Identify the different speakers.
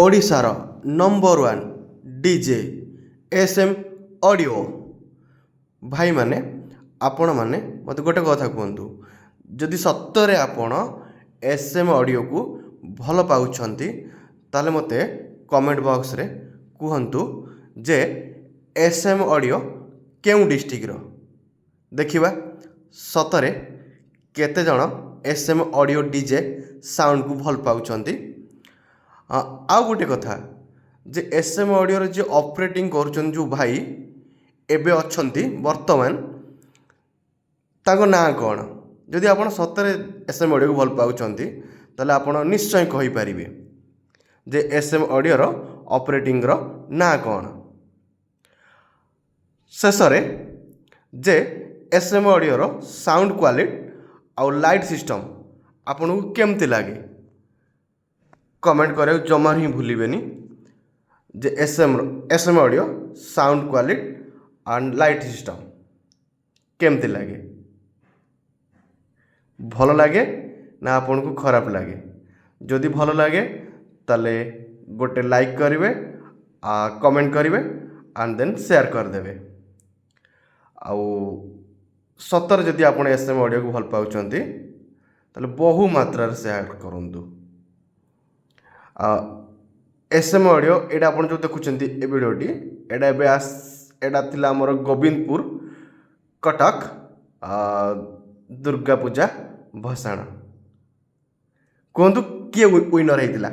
Speaker 1: ଓଡ଼ିଶାର number one DJ SM audio. ଭାଇମାନେ ଆପଣମାନେ ମୋତେ ଗୋଟେ କଥା କୁହନ୍ତୁ, ଯଦି ସତରେ ଆପଣ SM ଅଡ଼ିଓକୁ ଭଲ ପାଉଛନ୍ତି ତାହେଲେ ମୋତେ କମେଣ୍ଟ ବକ୍ସରେ କୁହନ୍ତୁ ଯେ SM ଅଡ଼ିଓ କେଉଁ ଡିଷ୍ଟ୍ରିକ୍ଟର। ଦେଖିବା ସତରେ କେତେଜଣ SM ଅଡ଼ିଓ ଡିଜେ ସାଉଣ୍ଡକୁ ଭଲ ପାଉଛନ୍ତି। ଆଉ ଗୋଟେ କଥା ଯେ SM ଅଡ଼ିଓର ଯିଏ ଅପରେଟିଂ କରୁଛନ୍ତି ଯେଉଁ ଭାଇ ଏବେ ଅଛନ୍ତି ବର୍ତ୍ତମାନ, ତାଙ୍କ ନାଁ କ'ଣ? ଯଦି ଆପଣ ସତରେ SM ଅଡ଼ିଓକୁ ଭଲ ପାଉଛନ୍ତି ତାହେଲେ ଆପଣ ନିଶ୍ଚୟ କହିପାରିବେ ଯେ SM ଅଡ଼ିଓର ଅପରେଟିଂର ନାଁ କ'ଣ। ଶେଷରେ ଯେ SM ଅଡ଼ିଓର ସାଉଣ୍ଡ କ୍ୱାଲିଟି ଆଉ ଲାଇଟ୍ ସିଷ୍ଟମ୍ ଆପଣଙ୍କୁ କେମିତି ଲାଗେ କମେଣ୍ଟ କରିବାକୁ ଜମାରୁ ହିଁ ଭୁଲିବେନି। ଯେ SM audio sound quality and light system କେମିତି ଲାଗେ, ଭଲ ଲାଗେ ନା ଆପଣଙ୍କୁ ଖରାପ ଲାଗେ? ଯଦି ଭଲ ଲାଗେ ତାହେଲେ ଗୋଟେ ଲାଇକ୍ କରିବେ, କମେଣ୍ଟ କରିବେ ଆଣ୍ଡ ଦେନ୍ ସେୟାର କରିଦେବେ। ଆଉ ସତରେ ଯଦି ଆପଣ SM ଅଡ଼ିଓକୁ ଭଲ ପାଉଛନ୍ତି ତାହେଲେ ବହୁ ମାତ୍ରାରେ ସେୟାର କରନ୍ତୁ। SM ଅଡ଼ିଓ ଏଇଟା ଆପଣ ଯେଉଁ ଦେଖୁଛନ୍ତି ଏ ଭିଡ଼ିଓଟି, ଏଇଟା ଥିଲା ଆମର ଗୋବିନ୍ଦପୁର କଟକ ଦୁର୍ଗା ପୂଜା ଭସାଣ। କୁହନ୍ତୁ କିଏ ୱିନର ହେଇଥିଲା?